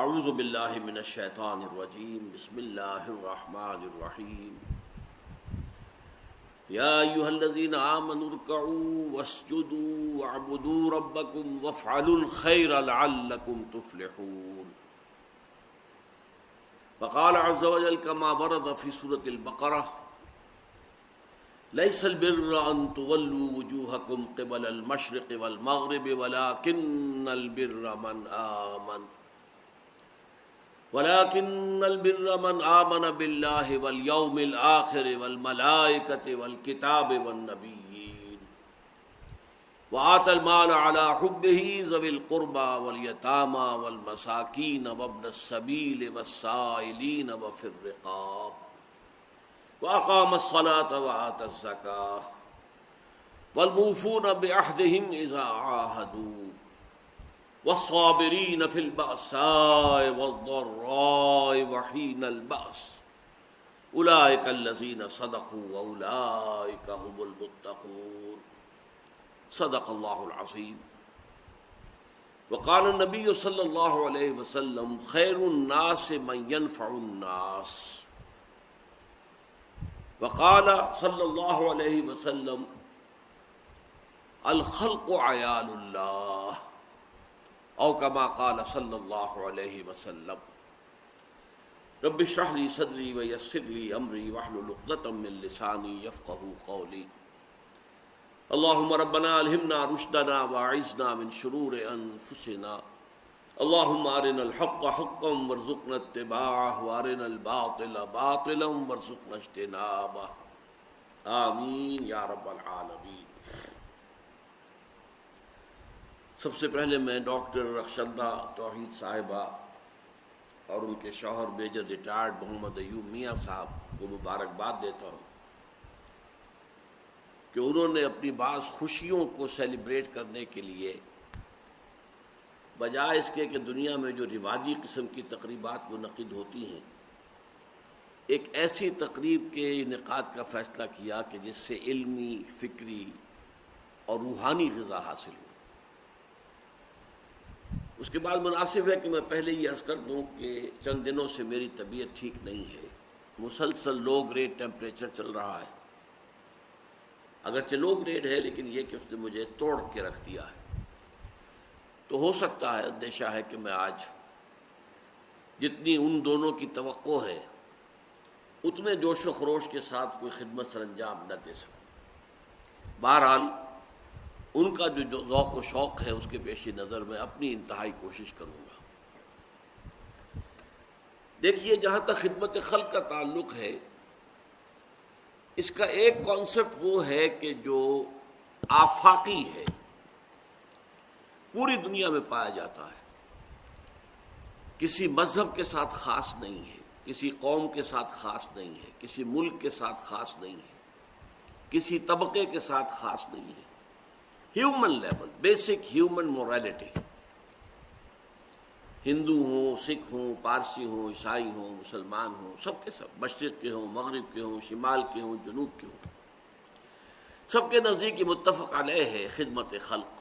اعوذ باللہ من الشیطان الرجیم بسم اللہ الرحمن الرحیم یا ایھا الذین آمنوا ارکعوا واسجدوا واعبدوا ربکم وافعلوا الخیر لعلکم تفلحون. وقال عز وجل كما ورد في سورة البقرة: ليس البر أن تولوا وجوهكم قبل المشرق والمغرب ولكن البر من آمن بالله واليوم الآخر والملائكة والكتاب والنبيين وآتى المال على حبه ذوي القربى واليتامى والمساكين وابن السبيل والسائلين وفي الرقاب وأقام الصلاة وآتى الزكاة والموفون بعهدهم إذا عاهدوا والصابرين في البأساء والضراء وحين البأس أولئك الذين صدقوا وأولئك هم المتقون. صدق اللہ العظیم. وقال النبی صلی اللہ علیہ وسلم: خیر الناس من ينفع الناس. وقال صلی اللہ علیہ وسلم: الخلق عیال اللہ، او کما قال صلی اللہ علیہ وسلم. رب اشرح لی صدری ویسر لی امری واحلل عقدۃ من لسانی یفقہوا قولی. اللہم ربنا الہمنا رشدنا واعذنا من شرور انفسنا. اللہم ارنا الحق حقا وارزقنا اتباعہ وارنا الباطل باطلا وارزقنا اجتنابہ. آمین یا رب العالمین. سب سے پہلے میں ڈاکٹر رخشندہ توحید صاحبہ اور ان کے شوہر میجر ریٹائرڈ محمد ایوب میاں صاحب کو مبارکباد دیتا ہوں کہ انہوں نے اپنی بعض خوشیوں کو سیلیبریٹ کرنے کے لیے بجائے اس کے کہ دنیا میں جو رواجی قسم کی تقریبات منعقد ہوتی ہیں، ایک ایسی تقریب کے انعقاد کا فیصلہ کیا کہ جس سے علمی، فکری اور روحانی غذا حاصل ہو. اس کے بعد مناسب ہے کہ میں پہلے ہی عرض کر دوں کہ چند دنوں سے میری طبیعت ٹھیک نہیں ہے. مسلسل لو گریڈ ٹیمپریچر چل رہا ہے. اگرچہ لو گریڈ ہے لیکن یہ کہ اس نے مجھے توڑ کے رکھ دیا ہے. تو ہو سکتا ہے، اندیشہ ہے کہ میں آج جتنی ان دونوں کی توقع ہے اتنے جوش و خروش کے ساتھ کوئی خدمت سر انجام نہ دے سکوں. بہرحال ان کا جو ذوق و شوق ہے اس کے پیش نظر میں اپنی انتہائی کوشش کروں گا. دیکھیے، جہاں تک خدمت خلق کا تعلق ہے، اس کا ایک کانسیپٹ وہ ہے کہ جو آفاقی ہے، پوری دنیا میں پایا جاتا ہے. کسی مذہب کے ساتھ خاص نہیں ہے، کسی قوم کے ساتھ خاص نہیں ہے، کسی ملک کے ساتھ خاص نہیں ہے، کسی طبقے کے ساتھ خاص نہیں ہے. Human level, basic human morality. Hindu ہوں، سکھ ہوں، پارسی ہوں، عیسائی ہوں، مسلمان ہوں، سب کے سب، مشرق کے ہوں، مغرب کے ہوں، شمال کے ہوں، جنوب کے ہوں، سب کے نزدیک متفق علیہ ہے خدمت خلق،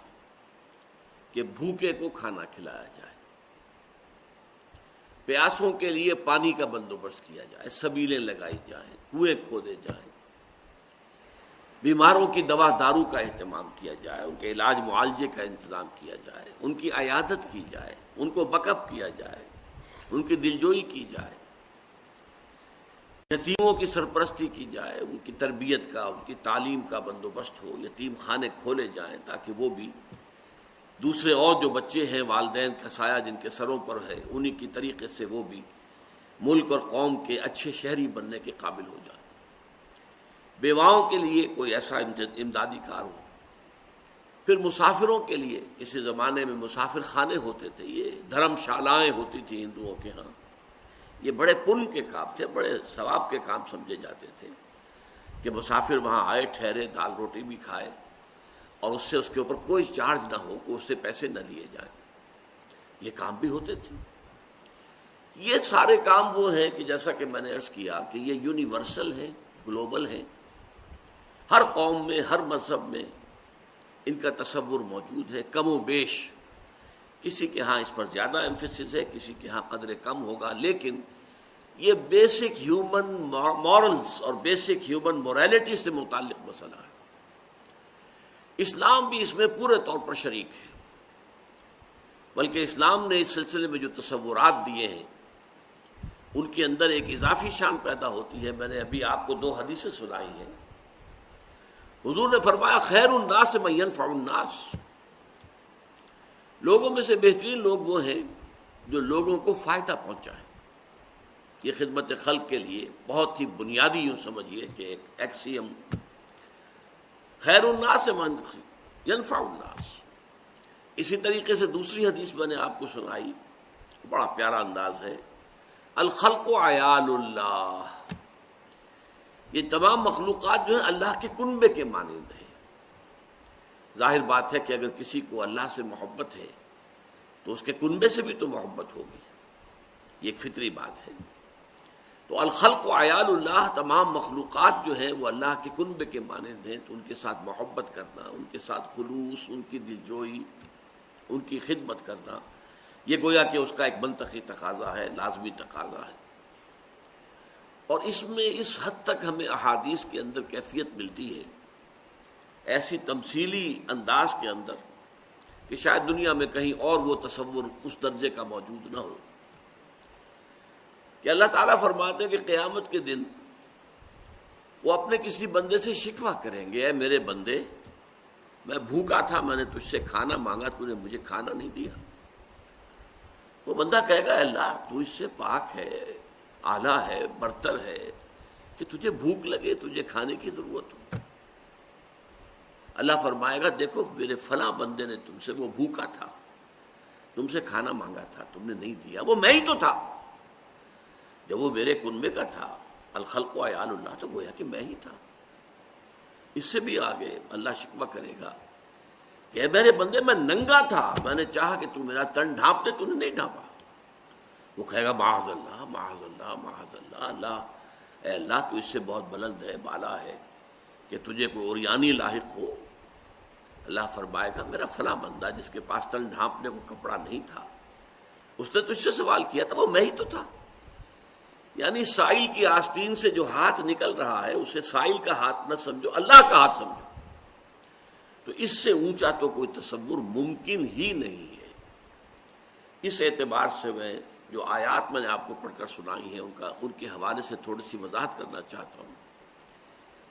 کہ بھوکے کو کھانا کھلایا جائے، پیاسوں کے لیے پانی کا بندوبست کیا جائے، سبیلیں لگائی جائیں، کنویں کھودے جائیں، بیماروں کی دوا دارو کا اہتمام کیا جائے، ان کے علاج معالجے کا انتظام کیا جائے، ان کی عیادت کی جائے، ان کو بیک اپ کیا جائے، ان کی دلجوئی کی جائے، یتیموں کی سرپرستی کی جائے، ان کی تربیت کا، ان کی تعلیم کا بندوبست ہو، یتیم خانے کھولے جائیں تاکہ وہ بھی دوسرے اور جو بچے ہیں والدین کا سایہ جن کے سروں پر ہے، انہی کی طریقے سے وہ بھی ملک اور قوم کے اچھے شہری بننے کے قابل ہو جائیں. بیواؤں کے لیے کوئی ایسا امدادی کار ہو. پھر مسافروں کے لیے، کسی زمانے میں مسافر خانے ہوتے تھے، یہ دھرم شالائیں ہوتی تھیں ہندوؤں کے ہاں. یہ بڑے پن کے کام تھے، بڑے ثواب کے کام سمجھے جاتے تھے کہ مسافر وہاں آئے، ٹھہرے، دال روٹی بھی کھائے اور اس سے اس کے اوپر کوئی چارج نہ ہو، کوئی اس سے پیسے نہ لیے جائیں. یہ کام بھی ہوتے تھے. یہ سارے کام وہ ہیں کہ جیسا کہ میں نے عرض کیا کہ یہ یونیورسل ہیں، گلوبل ہیں. ہر قوم میں، ہر مذہب میں ان کا تصور موجود ہے. کم و بیش کسی کے ہاں اس پر زیادہ ایمفیسس ہے، کسی کے ہاں قدر کم ہوگا، لیکن یہ بیسک ہیومن مورلز اور بیسک ہیومن موریلٹی سے متعلق مسئلہ ہے۔ اسلام بھی اس میں پورے طور پر شریک ہے، بلکہ اسلام نے اس سلسلے میں جو تصورات دیے ہیں ان کے اندر ایک اضافی شان پیدا ہوتی ہے۔ میں نے ابھی آپ کو 2 حدیثیں سنائی ہیں۔ حضور نے فرمایا خیر الناس من ينفع الناس، لوگوں میں سے بہترین لوگ وہ ہیں جو لوگوں کو فائدہ پہنچائیں۔ یہ خدمت خلق کے لیے بہت ہی بنیادی یوں سمجھیے کہ ایک ایکسیم، خیر الناس من ينفع الناس۔ اسی طریقے سے دوسری حدیث میں نے آپ کو سنائی، بڑا پیارا انداز ہے، الخلق عیال اللہ، یہ تمام مخلوقات جو ہیں اللہ کے کنبے کے مانند ہیں۔ ظاہر بات ہے کہ اگر کسی کو اللہ سے محبت ہے تو اس کے کنبے سے بھی تو محبت ہوگی، یہ ایک فطری بات ہے۔ تو الخلق عیال اللہ، تمام مخلوقات جو ہیں وہ اللہ کے کنبے کے مانند ہیں، تو ان کے ساتھ محبت کرنا، ان کے ساتھ خلوص، ان کی دلجوئی، ان کی خدمت کرنا، یہ گویا کہ اس کا ایک منطقی تقاضا ہے، لازمی تقاضا ہے۔ اور اس میں اس حد تک ہمیں احادیث کے اندر کیفیت ملتی ہے، ایسی تمثیلی انداز کے اندر، کہ شاید دنیا میں کہیں اور وہ تصور اس درجے کا موجود نہ ہو، کہ اللہ تعالیٰ فرماتے ہیں کہ قیامت کے دن وہ اپنے کسی بندے سے شکوہ کریں گے، اے میرے بندے، میں بھوکا تھا، میں نے تجھ سے کھانا مانگا، تو نے مجھے کھانا نہیں دیا۔ وہ بندہ کہے گا اللہ تو اس سے پاک ہے، اعلیٰ ہے، برتر ہے، کہ تجھے بھوک لگے، تجھے کھانے کی ضرورت ہو۔ اللہ فرمائے گا دیکھو میرے فلاں بندے نے تم سے، وہ بھوکا تھا، تم سے کھانا مانگا تھا، تم نے نہیں دیا، وہ میں ہی تو تھا، جب وہ میرے کنبے کا تھا، الخلق عیال اللہ، تو گویا کہ میں ہی تھا۔ اس سے بھی آگے اللہ شکوہ کرے گا کہ اے میرے بندے میں ننگا تھا، میں نے چاہا کہ تو میرا تن ڈھانپ دے، تو نے نہیں ڈھانپا۔ وہ کہے گا معاذ اللہ معاذ اللہ معاذ اللہ، اللہ اے اللہ تو اس سے بہت بلند ہے، بالا ہے کہ تجھے کوئی اوریانی لاحق ہو۔ اللہ فرمائے گا میرا فلاں بندہ جس کے پاس تن ڈھانپنے کو کپڑا نہیں تھا، اس نے تجھ سے سوال کیا تھا، وہ میں ہی تو تھا۔ یعنی سائل کی آستین سے جو ہاتھ نکل رہا ہے اسے سائل کا ہاتھ نہ سمجھو، اللہ کا ہاتھ سمجھو۔ تو اس سے اونچا تو کوئی تصور ممکن ہی نہیں ہے۔ اس اعتبار سے میں جو آیات میں نے آپ کو پڑھ کر سنائی ہیں ان کے حوالے سے تھوڑی سی وضاحت کرنا چاہتا ہوں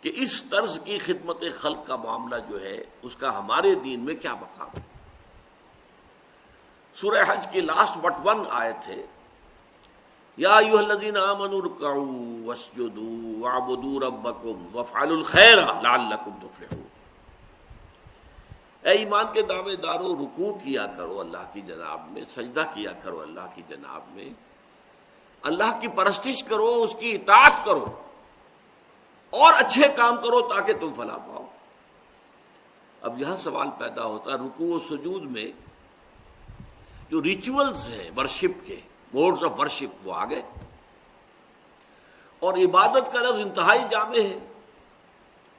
کہ اس طرز کی خدمت خلق کا معاملہ جو ہے اس کا ہمارے دین میں کیا مقام ہے۔ سورہ حج کی لاسٹ بٹ 1 آیت ہے، یا ایھا الذین آمنوا ارکعوا واسجدوا واعبدوا ربکم وافعلوا الخیر لعلکم تفلحون۔ اے ایمان کے دعوے دارو، رکوع کیا کرو اللہ کی جناب میں، سجدہ کیا کرو اللہ کی جناب میں، اللہ کی پرستش کرو، اس کی اطاعت کرو اور اچھے کام کرو تاکہ تم فلاح پاؤ۔ اب یہاں سوال پیدا ہوتا ہے، رکوع و سجود میں جو ریچولز ہیں ورشپ کے، موڈز آف ورشپ، وہ آ گئے، اور عبادت کا لفظ انتہائی جامع ہے۔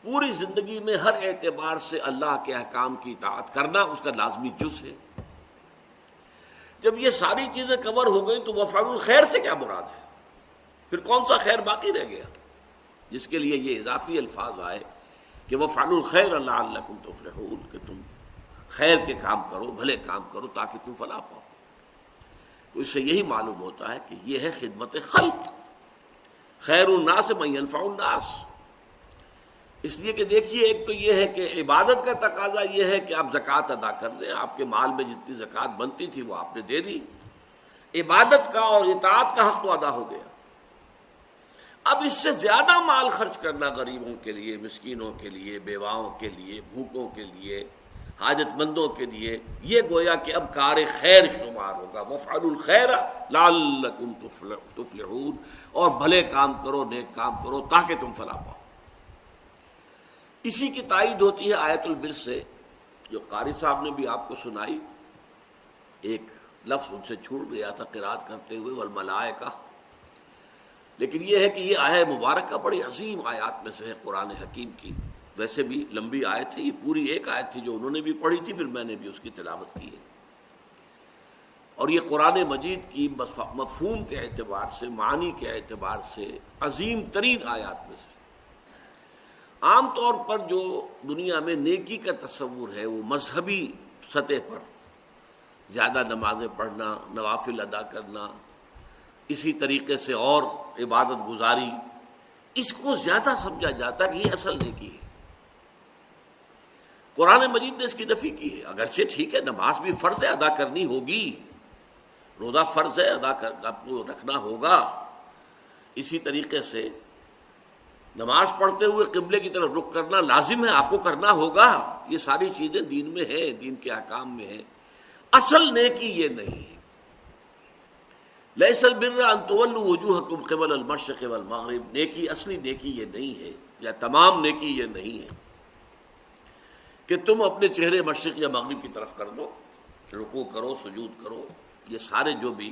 پوری زندگی میں ہر اعتبار سے اللہ کے احکام کی اطاعت کرنا اس کا لازمی جز ہے۔ جب یہ ساری چیزیں کور ہو گئی تو وفعل الخیر سے کیا مراد ہے؟ پھر کون سا خیر باقی رہ گیا جس کے لیے یہ اضافی الفاظ آئے کہ وفعل الخیر لعلکم تفلحون، کہ تم خیر کے کام کرو، بھلے کام کرو تاکہ تم فلاح پاؤ۔ تو اس سے یہی معلوم ہوتا ہے کہ یہ ہے خدمت خلق، خیر الناس من ينفع الناس۔ اس لیے کہ دیکھیے، ایک تو یہ ہے کہ عبادت کا تقاضا یہ ہے کہ آپ زکوٰۃ ادا کر دیں، آپ کے مال میں جتنی زکوٰۃ بنتی تھی وہ آپ نے دے دی، عبادت کا اور اطاعت کا حق تو ادا ہو گیا۔ اب اس سے زیادہ مال خرچ کرنا غریبوں کے لیے، مسکینوں کے لیے، بیواؤں کے لیے، بھوکوں کے لیے، حاجت مندوں کے لیے، یہ گویا کہ اب کار خیر شمار ہوگا۔ وافعلوا الخیر لعلکم تفلحون، اور بھلے کام کرو، نیک کام کرو تاکہ تم فلاح پاؤ۔ اسی کی تائید ہوتی ہے آیت البر سے، جو قاری صاحب نے بھی آپ کو سنائی۔ ایک لفظ ان سے چھوٹ گیا تھا قرات کرتے ہوئے، والملائکہ، لیکن یہ ہے کہ یہ آیت مبارکہ بڑی عظیم آیات میں سے ہے قرآن حکیم کی۔ ویسے بھی لمبی آیت ہے، یہ پوری ایک آیت تھی جو انہوں نے بھی پڑھی تھی، پھر میں نے بھی اس کی تلاوت کی ہے۔ اور یہ قرآن مجید کی مفہوم کے اعتبار سے، معانی کے اعتبار سے عظیم ترین آیات میں سے۔ عام طور پر جو دنیا میں نیکی کا تصور ہے وہ مذہبی سطح پر زیادہ نمازیں پڑھنا، نوافل ادا کرنا، اسی طریقے سے اور عبادت گزاری، اس کو زیادہ سمجھا جاتا ہے کہ یہ اصل نیکی ہے۔ قرآن مجید نے اس کی نفی کی ہے۔ اگرچہ ٹھیک ہے، نماز بھی فرض ہے، ادا کرنی ہوگی، روزہ فرض ہے، ادا آپ کو رکھنا ہوگا، اسی طریقے سے نماز پڑھتے ہوئے قبلے کی طرف رخ کرنا لازم ہے، آپ کو کرنا ہوگا، یہ ساری چیزیں دین میں ہیں، دین کے احکام میں ہیں۔ اصل نیکی یہ نہیں ہے۔ لیس البر ان تولوا وجوہکم قبل المشرق والمغرب، نیکی، اصلی نیکی یہ نہیں ہے، یا تمام نیکی یہ نہیں ہے کہ تم اپنے چہرے مشرق یا مغرب کی طرف کر دو، رکوع کرو، سجود کرو، یہ سارے جو بھی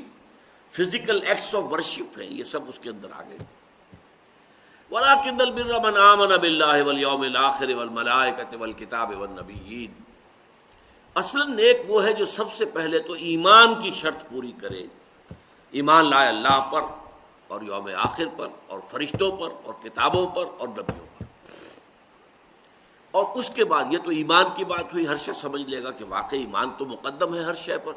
فزیکل ایکٹس آف ورشپ ہیں یہ سب اس کے اندر آ گئے۔ وَلَٰكِنَّ الْبِرَّ مَنْ آمَنَ بِاللَّهِ وَالْيَوْمِ الْآخِرِ وَالْمَلَائِكَةِ وَالْكِتَابِ وَالنَّبِيِّينَ۔ اصلاً نیک وہ ہے جو سب سے پہلے تو ایمان کی شرط پوری کرے، ایمان لائے اللہ پر اور یوم آخر پر اور فرشتوں پر اور کتابوں پر اور نبیوں پر، اور اس کے بعد یہ تو ایمان کی بات ہوئی، ہر شخص سمجھ لے گا کہ واقعی ایمان تو مقدم ہے ہر شے پر،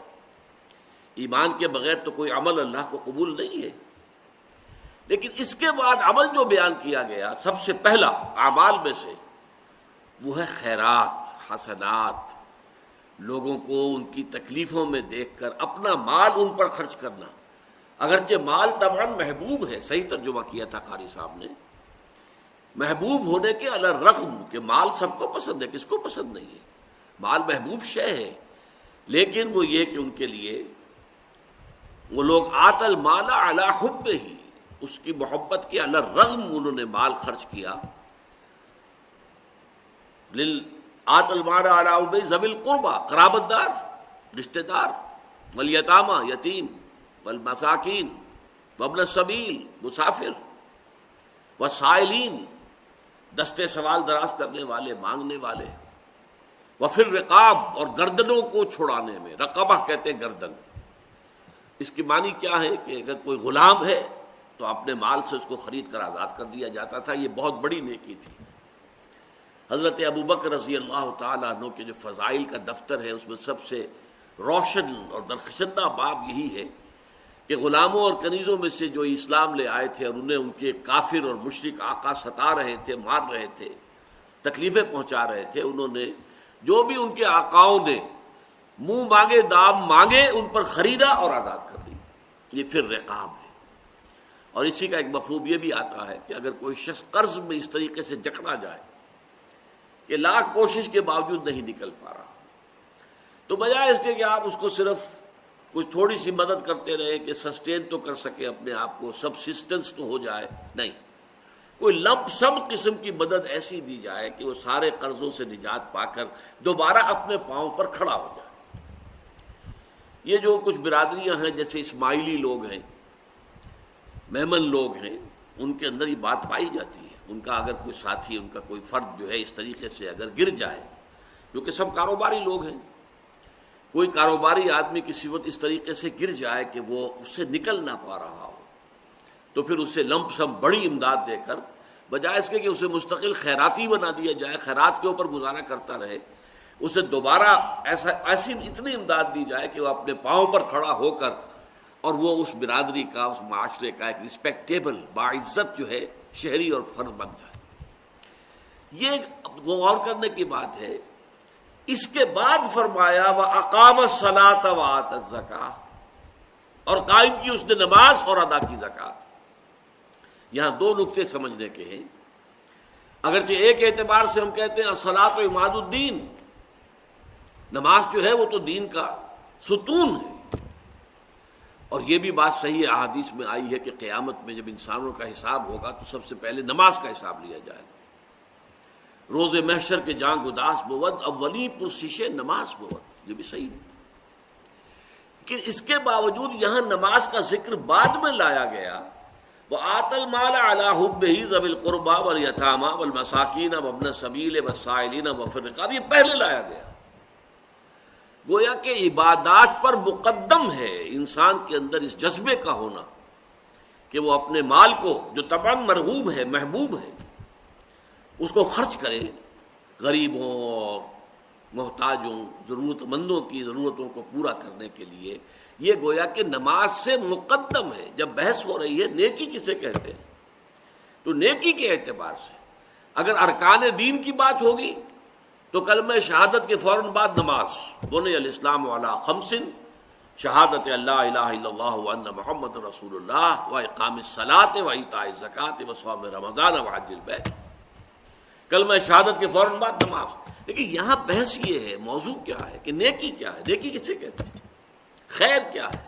ایمان کے بغیر تو کوئی عمل اللہ کو قبول نہیں ہے۔ لیکن اس کے بعد عمل جو بیان کیا گیا سب سے پہلا اعمال میں سے وہ ہے خیرات، حسنات، لوگوں کو ان کی تکلیفوں میں دیکھ کر اپنا مال ان پر خرچ کرنا۔ اگرچہ مال طبعاً محبوب ہے، صحیح ترجمہ کیا تھا قاری صاحب نے، محبوب ہونے کے علی الرغم کہ مال سب کو پسند ہے، کس کو پسند نہیں ہے، مال محبوب شے ہے، لیکن وہ یہ کہ ان کے لیے وہ لوگ آت المال علی حبہ، اس کی محبت کے علی الرغم انہوں نے مال خرچ کیا۔ آت المال علی حبہ ذوی القربى، قرابت دار، رشتہ دار، والیتامى، یتیم، والمساکین، وابن السبیل، مسافر، والسائلین، دستے سوال دراز کرنے والے، مانگنے والے، وفی الرقاب، اور گردنوں کو چھڑانے میں، رقبہ کہتے ہیں گردن۔ اس کی معنی کیا ہے کہ اگر کوئی غلام ہے تو اپنے مال سے اس کو خرید کر آزاد کر دیا جاتا تھا، یہ بہت بڑی نیکی تھی۔ حضرت ابوبکر رضی اللہ تعالیٰ عنہ کے جو فضائل کا دفتر ہے اس میں سب سے روشن اور درخشندہ باب یہی ہے کہ غلاموں اور کنیزوں میں سے جو اسلام لے آئے تھے اور انہیں ان کے کافر اور مشرک آقا ستا رہے تھے، مار رہے تھے، تکلیفیں پہنچا رہے تھے، انہوں نے جو بھی ان کے آقاؤں نے منہ مانگے دام مانگے ان پر خریدا اور آزاد کر دی، یہ پھر رقاب ہے۔ اور اسی کا ایک مفہوم یہ بھی آتا ہے کہ اگر کوئی شخص قرض میں اس طریقے سے جکڑا جائے کہ لاکھ کوشش کے باوجود نہیں نکل پا رہا، تو بجائے اس کے کہ آپ اس کو صرف کچھ تھوڑی سی مدد کرتے رہے کہ سسٹین تو کر سکے اپنے آپ کو، سبسسٹنس تو ہو جائے، نہیں، کوئی لمپ سم قسم کی مدد ایسی دی جائے کہ وہ سارے قرضوں سے نجات پا کر دوبارہ اپنے پاؤں پر کھڑا ہو جائے۔ یہ جو کچھ برادریاں ہیں جیسے اسماعیلی لوگ ہیں، میمن لوگ ہیں، ان کے اندر یہ بات پائی جاتی ہے، ان کا اگر کوئی ساتھی، ان کا کوئی فرد جو ہے اس طریقے سے اگر گر جائے، کیونکہ سب کاروباری لوگ ہیں، کوئی کاروباری آدمی کسی وقت اس طریقے سے گر جائے کہ وہ اس سے نکل نہ پا رہا ہو، تو پھر اسے لمپ سم بڑی امداد دے کر بجائے اس کے کہ اسے مستقل خیراتی بنا دیا جائے، خیرات کے اوپر گزارا کرتا رہے، اسے دوبارہ ایسی اتنی امداد دی جائے کہ وہ اپنے پاؤں پر کھڑا ہو کر اور وہ اس برادری کا، اس معاشرے کا ایک رسپیکٹیبل، باعزت جو ہے شہری اور فرد بن جائے۔ یہ غور کرنے کی بات ہے۔ اس کے بعد فرمایا وَأَقَامَ الصَّلَاةَ وَآتَى الزَّكَاةَ، اور قائم کی اس نے نماز اور ادا کی زکوٰۃ۔ یہاں دو نقطے سمجھنے کے ہیں۔ اگرچہ ایک اعتبار سے ہم کہتے ہیں الصلاۃ عماد الدین، نماز جو ہے وہ تو دین کا ستون ہے، اور یہ بھی بات صحیح ہے، احادیث میں آئی ہے کہ قیامت میں جب انسانوں کا حساب ہوگا تو سب سے پہلے نماز کا حساب لیا جائے گا۔ روز محشر کے جان گداس بود، اولی پرسش نماز بود، یہ بھی صحیح ہے۔ لیکن اس کے باوجود یہاں نماز کا ذکر بعد میں لایا گیا، وَآتَى الْمَالَ عَلَىٰ حُبِّهِ ذَوِي الْقُرْبَىٰ وَالْيَتَامَىٰ وَالْمَسَاكِينَ وَابْنَ السَّبِيلِ وَالسَّائِلِينَ وَفِي الرِّقَابِ، یہ پہلے لایا گیا۔ گویا کہ عبادات پر مقدم ہے انسان کے اندر اس جذبے کا ہونا کہ وہ اپنے مال کو جو طبعاً مرغوب ہے، محبوب ہے، اس کو خرچ کرے غریبوں اور محتاجوں، ضرورت مندوں کی ضرورتوں کو پورا کرنے کے لیے۔ یہ گویا کہ نماز سے مقدم ہے۔ جب بحث ہو رہی ہے نیکی کسے کہتے ہیں، تو نیکی کے اعتبار سے اگر ارکان دین کی بات ہوگی تو کلمہ شہادت کے فوراً بعد نماز، بنی الاسلام علی خمس، شہادت اللہ الہ الا اللہ وان محمد رسول اللہ و اقام الصلاۃ و ایتاء الزکوٰۃ و صوم رمضان و حج البیت، کلمہ شہادت کے فوراً بعد نماز۔ لیکن یہاں بحث یہ ہے، موضوع کیا ہے کہ نیکی کیا ہے، نیکی کسے کہتے ہیں، خیر کیا ہے،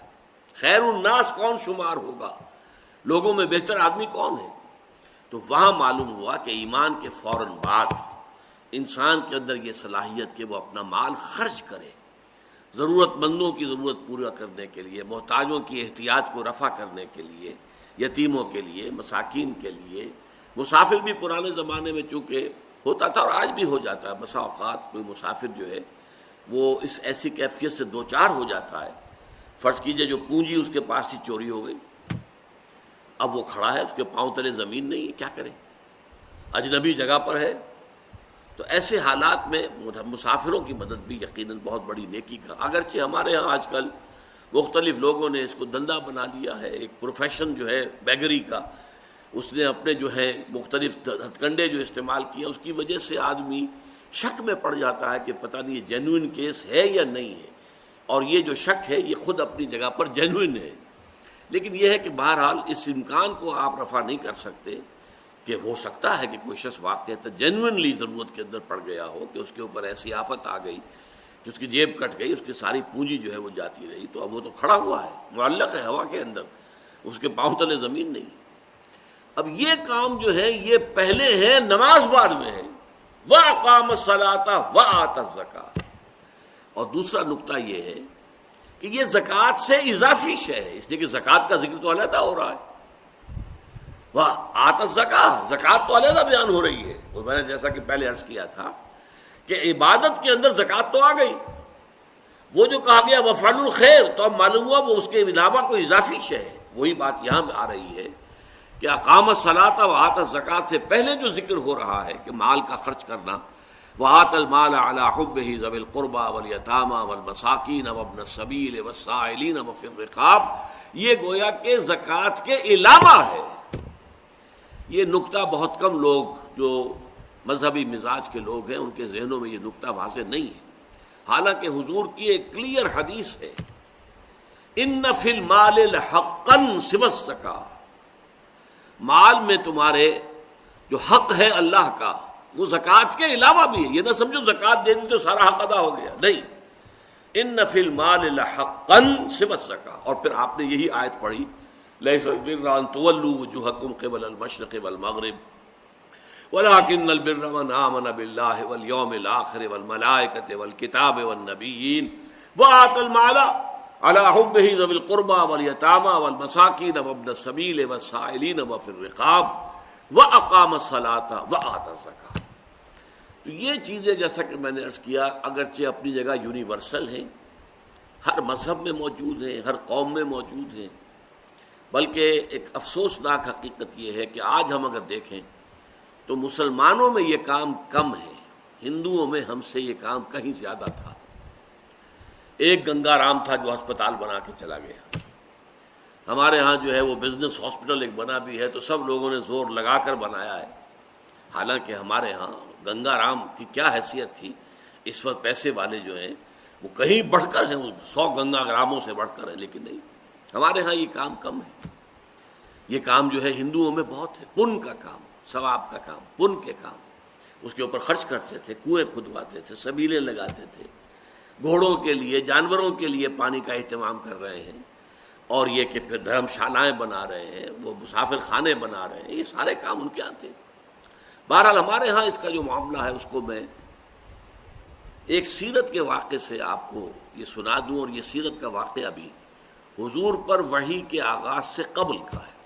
خیر الناس کون شمار ہوگا، لوگوں میں بہتر آدمی کون ہے؟ تو وہاں معلوم ہوا کہ ایمان کے فوراً بعد انسان کے اندر یہ صلاحیت کہ وہ اپنا مال خرچ کرے، ضرورت مندوں کی ضرورت پورا کرنے کے لیے، محتاجوں کی احتیاج کو رفع کرنے کے لیے، یتیموں کے لیے، مساکین کے لیے۔ مسافر بھی پرانے زمانے میں چونکہ ہوتا تھا اور آج بھی ہو جاتا ہے، بسا اوقات کوئی مسافر جو ہے وہ اس ایسی کیفیت سے دوچار ہو جاتا ہے، فرض کیجئے جو پونجی اس کے پاس ہی چوری ہو گئی، اب وہ کھڑا ہے، اس کے پاؤں تلے زمین نہیں ہے، کیا کرے، اجنبی جگہ پر ہے۔ تو ایسے حالات میں مسافروں کی مدد بھی یقیناً بہت بڑی نیکی کا، اگرچہ ہمارے ہاں آج کل مختلف لوگوں نے اس کو دندہ بنا لیا ہے، ایک پروفیشن جو ہے بیگری کا، اس نے اپنے جو ہے مختلف ہتھ کنڈے جو استعمال کیا، اس کی وجہ سے آدمی شک میں پڑ جاتا ہے کہ پتہ نہیں یہ جینوئن کیس ہے یا نہیں ہے، اور یہ جو شک ہے یہ خود اپنی جگہ پر جینوئن ہے۔ لیکن یہ ہے کہ بہرحال اس امکان کو آپ رفع نہیں کر سکتے کہ ہو سکتا ہے کہ کوئی شخص واقعہ جینوئنلی ضرورت کے اندر پڑ گیا ہو، کہ اس کے اوپر ایسی آفت آ گئی کہ اس کی جیب کٹ گئی، اس کی ساری پونجی جو ہے وہ جاتی رہی، تو اب وہ تو کھڑا ہوا ہے، معلق ہے ہوا کے اندر، اس کے پاؤں تلے زمین نہیں۔ اب یہ کام جو ہے یہ پہلے ہے، نماز بعد میں ہے، وَأَقَامَ الصَّلَاةَ وَآتَى الزَّكَاةَ۔ اور دوسرا نقطہ یہ ہے کہ یہ زکوٰۃ سے اضافی شے ہے، اس لیے کہ زکوٰۃ کا ذکر تو علیحدہ ہو رہا ہے، وَآتَى الزَّكَاةَ، زکوٰۃ تو علیحدہ بیان ہو رہی ہے۔ وہ میں نے جیسا کہ پہلے عرض کیا تھا کہ عبادت کے اندر زکوٰۃ تو آ گئی، وہ جو کہا گیا وَفْعَلُوا الْخَيْرَ، تو اب معلوم ہوا وہ اس کے علاوہ کوئی اضافی شے ہے۔ وہی بات یہاں آ رہی ہے کہ اقام الصلاۃ و آت الزکوٰۃ سے پہلے جو ذکر ہو رہا ہے کہ مال کا خرچ کرنا، وآت المال علی حبہ ذوی القربى والیتامى والمساکین وابن السبیل والسائلین وفی الرقاب، یہ گویا کہ زکوٰۃ کے علاوہ ہے۔ یہ نقطہ بہت کم لوگ جو مذہبی مزاج کے لوگ ہیں ان کے ذہنوں میں یہ نقطہ واضح نہیں ہے، حالانکہ حضور کی ایک کلیئر حدیث ہے، ان فی المال لحقا سوی الزکاۃ، مال میں تمہارے جو حق ہے اللہ کا وہ زکوٰۃ کے علاوہ بھی ہے۔ یہ نہ سمجھو زکوٰۃ دے دی تو سارا حق ادا ہو گیا، نہیں، ان فی المال لحقا سوی الزکاۃ۔ اور پھر آپ نے یہی آیت پڑھی، لیس البر ان تولوا وجوہکم قبل المشرق والمغرب ولکن البر من آمن باللہ والیوم الآخر والملائکۃ والکتاب والنبیین وآتی المال علی حبہ ذوی القربى والیتامى والمساکین وابن السبیل والسائلین وفی الرقاب واقام الصلاۃ وآتی الزکاۃ۔ تو یہ چیزیں جیسا کہ میں نے عرض کیا اگرچہ اپنی جگہ یونیورسل ہیں، ہر مذہب میں موجود ہیں، ہر قوم میں موجود ہیں، بلکہ ایک افسوسناک حقیقت یہ ہے کہ آج ہم اگر دیکھیں تو مسلمانوں میں یہ کام کم ہے، ہندوؤں میں ہم سے یہ کام کہیں زیادہ تھا۔ ایک گنگا رام تھا جو ہسپتال بنا کے چلا گیا، ہمارے ہاں جو ہے وہ بزنس ہاسپٹل ایک بنا بھی ہے تو سب لوگوں نے زور لگا کر بنایا ہے، حالانکہ ہمارے ہاں گنگا رام کی کیا حیثیت تھی، اس وقت پیسے والے جو ہیں وہ کہیں بڑھ کر ہیں، وہ 100 گنگا راموں سے بڑھ کر ہیں، لیکن نہیں، ہمارے ہاں یہ کام کم ہے۔ یہ کام جو ہے ہندوؤں میں بہت ہے، پن کا کام، ثواب کا کام، پن کے کام، اس کے اوپر خرچ کرتے تھے، کنویں کھدواتے تھے، سبیلیں لگاتے تھے، گھوڑوں کے لیے، جانوروں کے لیے پانی کا اہتمام کر رہے ہیں، اور یہ کہ پھر دھرم شالائیں بنا رہے ہیں، وہ مسافر خانے بنا رہے ہیں، یہ سارے کام ان کے ہاں تھے۔ بہرحال ہمارے ہاں اس کا جو معاملہ ہے اس کو میں ایک سیرت کے واقعے سے آپ کو یہ سنا دوں، اور یہ سیرت کا واقعہ بھی حضور پر وحی کے آغاز سے قبل کا ہے،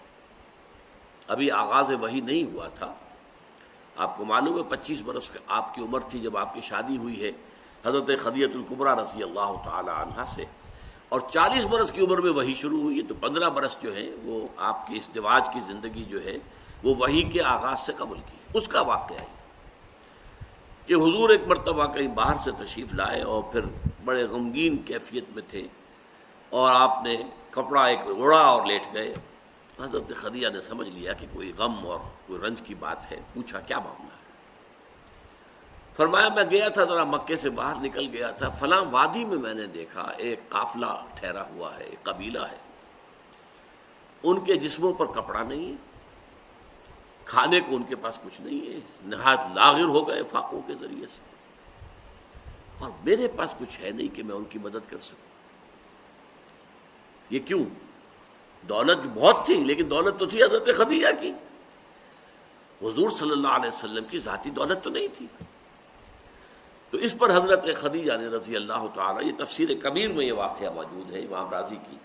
ابھی آغاز وحی نہیں ہوا تھا۔ آپ کو معلوم ہے 25 برس آپ کی عمر تھی جب آپ کی شادی ہوئی ہے، حضرت خدیجہ الکبریٰ رضی اللہ تعالی عنہا سے، اور 40 برس کی عمر میں وحی شروع ہوئی ہے، تو 15 برس جو ہیں وہ آپ کی ازدواج کی زندگی جو ہے وہ وحی کے آغاز سے قبل کی ہے۔ اس کا واقعہ ہے کہ حضور ایک مرتبہ کہیں باہر سے تشریف لائے اور پھر بڑے غمگین کیفیت میں تھے، اور آپ نے کپڑا ایک اوڑھا اور لیٹ گئے۔ حضرت خدیجہ نے سمجھ لیا کہ کوئی غم اور کوئی رنج کی بات ہے، پوچھا کیا معاملہ ہے؟ فرمایا میں گیا تھا، ذرا مکے سے باہر نکل گیا تھا، فلاں وادی میں میں نے دیکھا ایک قافلہ ٹھہرا ہوا ہے، ایک قبیلہ ہے، ان کے جسموں پر کپڑا نہیں ہے، کھانے کو ان کے پاس کچھ نہیں ہے، نہایت لاغر ہو گئے فاقوں کے ذریعے سے، اور میرے پاس کچھ ہے نہیں کہ میں ان کی مدد کر سکوں۔ یہ کیوں؟ دولت بہت تھی، لیکن دولت تو تھی حضرت خدیجہ کی، حضور صلی اللہ علیہ وسلم کی ذاتی دولت تو نہیں تھی۔ تو اس پر حضرت خدیجہ نے رضی اللہ تعالی، یہ تفسیر کبیر میں یہ واقعہ موجود ہے امام رازی کی،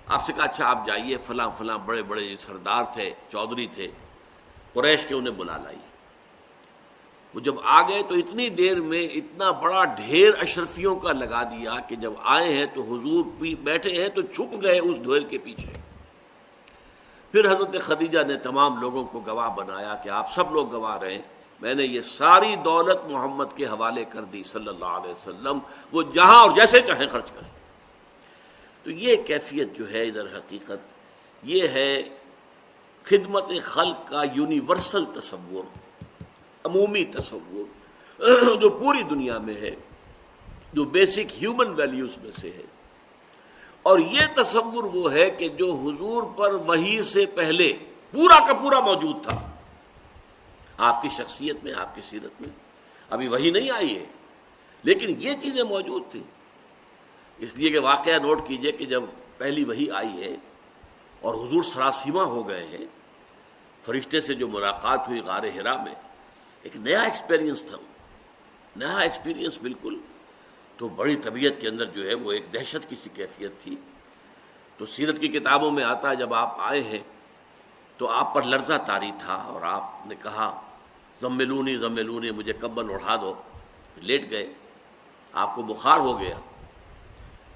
آپ سے کہا اچھا آپ جائیے، فلاں فلاں بڑے بڑے سردار تھے، چودھری تھے قریش کے، انہیں بلا لائیے۔ وہ جب آ گئے تو اتنی دیر میں اتنا بڑا ڈھیر اشرفیوں کا لگا دیا کہ جب آئے ہیں تو حضور بیٹھے ہیں تو چھپ گئے اس ڈھیر کے پیچھے۔ پھر حضرت خدیجہ نے تمام لوگوں کو گواہ بنایا کہ آپ سب لوگ گواہ رہیں، میں نے یہ ساری دولت محمد کے حوالے کر دی صلی اللہ علیہ وسلم، وہ جہاں اور جیسے چاہیں خرچ کریں۔ تو یہ کیفیت جو ہے ادھر حقیقت یہ ہے خدمت خلق کا یونیورسل تصور، عمومی تصور جو پوری دنیا میں ہے، جو بیسک ہیومن ویلیوز میں سے ہے۔ اور یہ تصور وہ ہے کہ جو حضور پر وحی سے پہلے پورا کا پورا موجود تھا، آپ کی شخصیت میں، آپ کی سیرت میں۔ ابھی وحی نہیں آئی ہے لیکن یہ چیزیں موجود تھیں، اس لیے کہ واقعہ نوٹ کیجئے کہ جب پہلی وحی آئی ہے اور حضور سراسیمہ ہو گئے ہیں، فرشتے سے جو ملاقات ہوئی غار حرا میں، ایک نیا ایکسپیرینس تھا، نیا ایکسپیرینس بالکل، تو بڑی طبیعت کے اندر جو ہے وہ ایک دہشت کی سی کیفیت تھی۔ تو سیرت کی کتابوں میں آتا ہے جب آپ آئے ہیں تو آپ پر لرزہ طاری تھا، اور آپ نے کہا زملونی زملونی، مجھے کمبل اڑھا دو، لیٹ گئے، آپ کو بخار ہو گیا،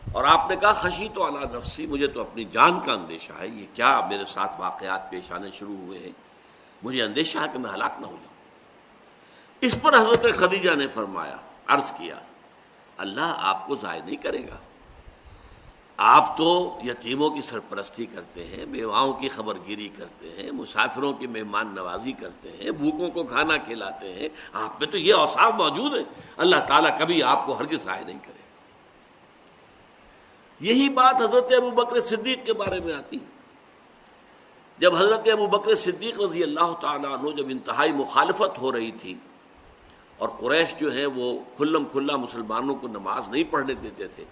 اور آپ نے کہا خشیت علی نفسی، مجھے تو اپنی جان کا اندیشہ ہے، یہ کیا میرے ساتھ واقعات پیش آنے شروع ہوئے ہیں، مجھے اندیشہ ہے کہ میں ہلاک نہ ہو جاؤں۔ اس پر حضرت خدیجہ نے فرمایا، عرض کیا اللہ آپ کو ضائع نہیں کرے گا، آپ تو یتیموں کی سرپرستی کرتے ہیں، بیواؤں کی خبرگیری کرتے ہیں، مسافروں کی مہمان نوازی کرتے ہیں، بھوکوں کو کھانا کھلاتے ہیں، آپ میں تو یہ اوصاف موجود ہیں، اللہ تعالیٰ کبھی آپ کو ہرگز ضائع نہیں کرے گا۔ یہی بات حضرت ابوبکر صدیق کے بارے میں آتی ہے۔ جب حضرت ابوبکر صدیق رضی اللہ تعالیٰ عنہ جب انتہائی مخالفت ہو رہی تھی اور قریش جو ہیں وہ کھلم کھلا مسلمانوں کو نماز نہیں پڑھنے دیتے تھے،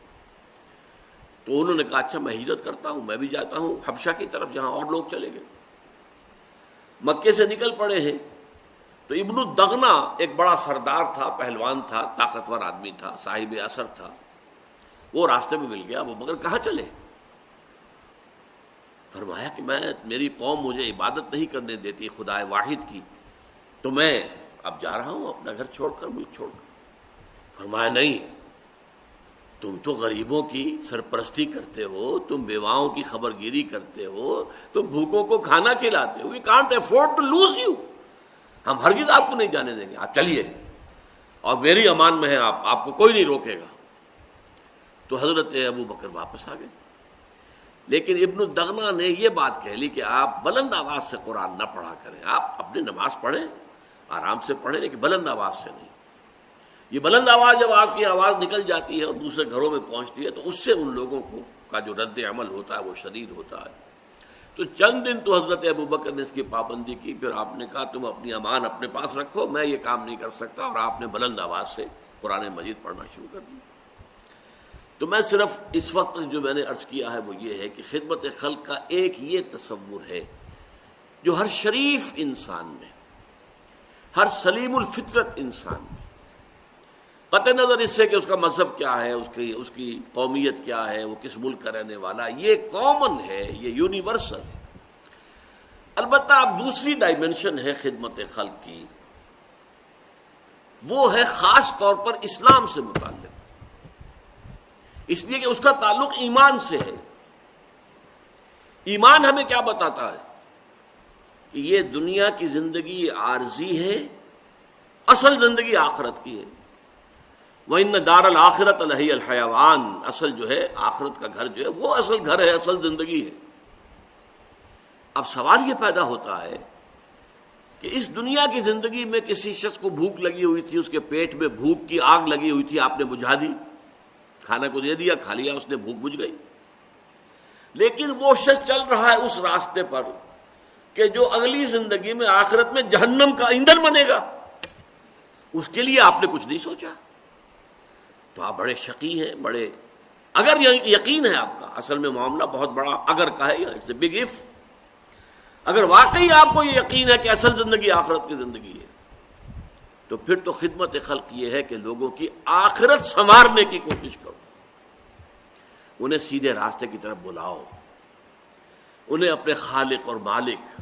تو انہوں نے کہا اچھا میں ہجرت کرتا ہوں، میں بھی جاتا ہوں حبشہ کی طرف جہاں اور لوگ چلے گئے۔ مکے سے نکل پڑے ہیں تو ابن الدغنہ ایک بڑا سردار تھا، پہلوان تھا، طاقتور آدمی تھا، صاحب اثر تھا، وہ راستے میں مل گیا۔ وہ مگر کہاں چلے؟ فرمایا کہ میری قوم مجھے عبادت نہیں کرنے دیتی خدا واحد کی، تو میں اب جا رہا ہوں اپنا گھر چھوڑ کر، ملک چھوڑ کر۔ فرمایا نہیں، تم تو غریبوں کی سرپرستی کرتے ہو، تم بیواؤں کی خبرگیری کرتے ہو، تم بھوکوں کو کھانا کھلاتے ہو، we can't afford to lose you، ہم ہرگز آپ کو نہیں جانے دیں گے، آپ چلیے اور میری امان میں ہے، آپ کو کوئی نہیں روکے گا۔ تو حضرت ابوبکر واپس آ گئے، لیکن ابن الدغنہ نے یہ بات کہہ لی کہ آپ بلند آواز سے قرآن نہ پڑھا کریں، آپ اپنی نماز پڑھیں، آرام سے پڑھیں، لیکن بلند آواز سے نہیں۔ یہ بلند آواز جب آپ کی آواز نکل جاتی ہے اور دوسرے گھروں میں پہنچتی ہے تو اس سے ان لوگوں کا جو رد عمل ہوتا ہے وہ شدید ہوتا ہے۔ تو چند دن تو حضرت ابوبکر نے اس کی پابندی کی، پھر آپ نے کہا تم اپنی امان اپنے پاس رکھو، میں یہ کام نہیں کر سکتا، اور آپ نے بلند آواز سے قرآن مجید پڑھنا شروع کر دیا۔ تو میں صرف اس وقت جو میں نے عرض کیا ہے وہ یہ ہے کہ خدمت خلق کا ایک یہ تصور ہے جو ہر شریف انسان میں، ہر سلیم الفطرت انسان میں، قطع نظر اس سے کہ اس کا مذہب کیا ہے، اس کی قومیت کیا ہے، وہ کس ملک کا رہنے والا، یہ کامن ہے، یہ یونیورسل ہے۔ البتہ اب دوسری ڈائمنشن ہے خدمت خلق کی، وہ ہے خاص طور پر اسلام سے متعلق، اس لیے کہ اس کا تعلق ایمان سے ہے۔ ایمان ہمیں کیا بتاتا ہے کہ یہ دنیا کی زندگی عارضی ہے، اصل زندگی آخرت کی ہے۔ وَإِنَّ دَارَ الْآخِرَةَ لَهِيَ الْحَيَوَانُ، اصل جو ہے آخرت کا گھر جو ہے وہ اصل گھر ہے، اصل زندگی ہے۔ اب سوال یہ پیدا ہوتا ہے کہ اس دنیا کی زندگی میں کسی شخص کو بھوک لگی ہوئی تھی، اس کے پیٹ میں بھوک کی آگ لگی ہوئی تھی، آپ نے بجھا دی، کھانا کو دے دیا، کھا لیا، اس نے بھوک بجھ گئی۔ لیکن وہ شخص چل رہا ہے اس راستے پر کہ جو اگلی زندگی میں آخرت میں جہنم کا ایندھن بنے گا، اس کے لیے آپ نے کچھ نہیں سوچا، تو آپ بڑے شقی ہیں، بڑے اگر یقین ہے آپ کا، اصل میں معاملہ بہت بڑا اگر کا ہے، اٹس اے بگ اف۔ اگر واقعی آپ کو یہ یقین ہے کہ اصل زندگی آخرت کی زندگی ہے، تو پھر تو خدمت خلق یہ ہے کہ لوگوں کی آخرت سنوارنے کی کوشش کرو، انہیں سیدھے راستے کی طرف بلاؤ، انہیں اپنے خالق اور مالک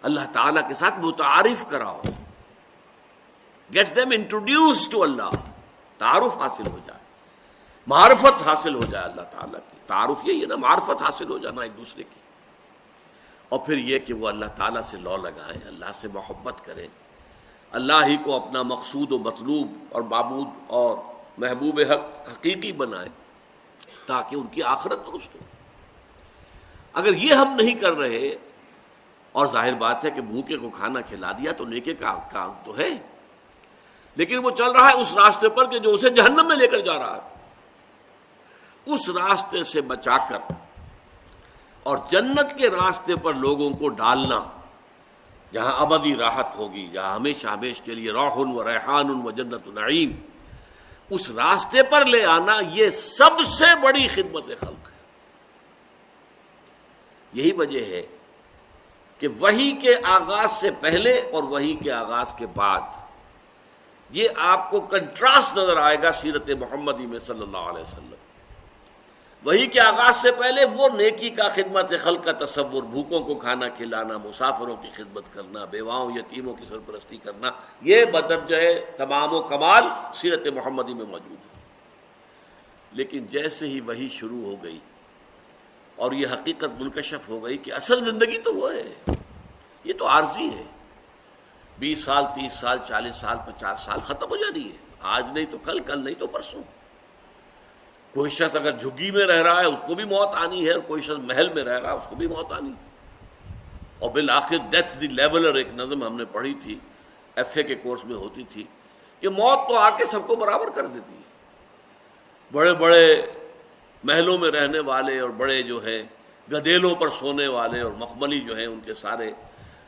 اللہ تعالیٰ کے ساتھ متعارف کراؤ، گیٹ them introduced to اللہ، تعارف حاصل ہو جائے، معرفت حاصل ہو جائے اللہ تعالیٰ کی۔ تعارف یہی ہے نا، معرفت حاصل ہو جانا ایک دوسرے کی، اور پھر یہ کہ وہ اللہ تعالیٰ سے لو لگائیں، اللہ سے محبت کریں، اللہ ہی کو اپنا مقصود و مطلوب اور معبود اور محبوب حقیقی بنائیں تاکہ ان کی آخرت درست ہو۔ اگر یہ ہم نہیں کر رہے، اور ظاہر بات ہے کہ بھوکے کو کھانا کھلا دیا تو نیکی کا کام تو ہے، لیکن وہ چل رہا ہے اس راستے پر کہ جو اسے جہنم میں لے کر جا رہا ہے، اس راستے سے بچا کر اور جنت کے راستے پر لوگوں کو ڈالنا، جہاں ابدی راحت ہوگی، جہاں ہمیشہ ہمیشہ کے لیے روح و ریحان و جنت نعیم، اس راستے پر لے آنا، یہ سب سے بڑی خدمت خلق ہے۔ یہی وجہ ہے کہ وحی کے آغاز سے پہلے اور وحی کے آغاز کے بعد یہ آپ کو کنٹراسٹ نظر آئے گا سیرت محمدی میں صلی اللہ علیہ وسلم۔ وحی کے آغاز سے پہلے وہ نیکی کا، خدمت خلق کا تصور، بھوکوں کو کھانا کھلانا، مسافروں کی خدمت کرنا، بیواؤں یتیموں کی سرپرستی کرنا، یہ بدرجہ تمام و کمال سیرت محمدی میں موجود ہے۔ لیکن جیسے ہی وحی شروع ہو گئی اور یہ حقیقت منکشف ہو گئی کہ اصل زندگی تو وہ ہے، یہ تو عارضی ہے، 20 سال 30 سال 40 سال 50 سال ختم ہو جانی ہے، آج نہیں تو کل، کل نہیں تو پرسوں۔ کوئی شخص اگر جھگی میں رہ رہا ہے اس کو بھی موت آنی ہے، اور کوئی شخص محل میں رہ رہا ہے اس کو بھی موت آنی ہے۔ اور بالآخر ڈیتھ دی لیولر ایک نظم ہم نے پڑھی تھی، ایف اے کے کورس میں ہوتی تھی، کہ موت تو آ کے سب کو برابر کر دیتی ہے، بڑے بڑے محلوں میں رہنے والے اور بڑے جو ہیں گدیلوں پر سونے والے اور مخملی جو ہیں ان کے سارے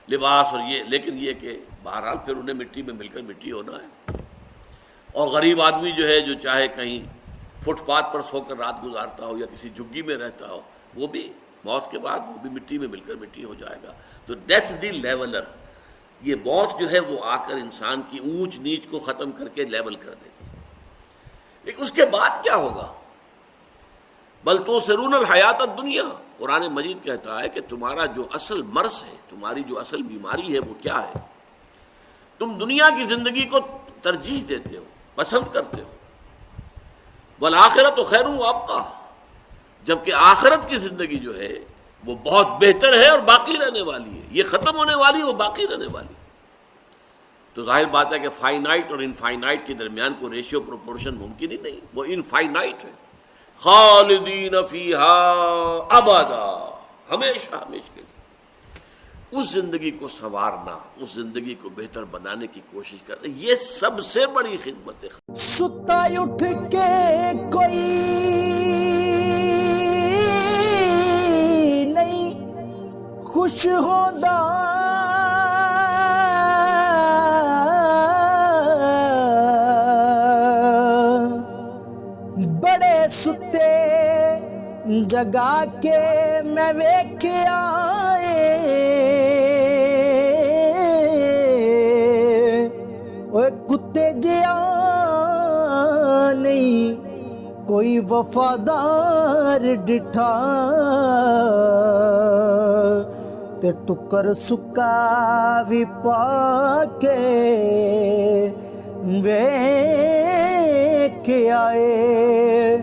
لباس اور یہ، لیکن یہ کہ بہرحال پھر انہیں مٹی میں مل کر مٹی ہونا ہے۔ اور غریب آدمی جو ہے، جو چاہے کہیں فٹ پاتھ پر سو کر رات گزارتا ہو یا کسی جھگی میں رہتا ہو، وہ بھی موت کے بعد وہ بھی مٹی میں مل کر مٹی ہو جائے گا۔ تو ڈیتھ دی لیولر، یہ موت جو ہے وہ آ کر انسان کی اونچ نیچ کو ختم کر کے لیول کر دیتی ہے۔ لیکن اس کے بعد کیا ہوگا؟ بل تؤثرون الحیات الدنیا، قرآن مجید کہتا ہے کہ تمہارا جو اصل مرض ہے، تمہاری جو اصل بیماری ہے وہ کیا ہے؟ تم دنیا کی زندگی کو ترجیح دیتے ہو، پسند کرتے ہو۔ والآخرۃ خیر وابقیٰ، جبکہ آخرت کی زندگی جو ہے وہ بہت بہتر ہے اور باقی رہنے والی ہے، یہ ختم ہونے والی وہ باقی رہنے والی۔ تو ظاہر بات ہے کہ فائنائٹ اور انفائنائٹ کے درمیان کوئی ریشیو پروپورشن ممکن ہی نہیں، وہ انفائنائٹ ہے۔ خالدین فیہا ابدا، ہمیشہ ہمیشہ کے لیے۔ اس زندگی کو سنوارنا، اس زندگی کو بہتر بنانے کی کوشش کرنا، یہ سب سے بڑی خدمت ہے۔ ستا اٹھ کے کوئی نہیں خوش ہوتا، بڑے ستے جگا کے میں ویکھیا اوے کتے جیا نہیں کوئی وفادار ڈٹھا، تے ٹکر سکا بھی پا کے ਵੇਖ ਆਏ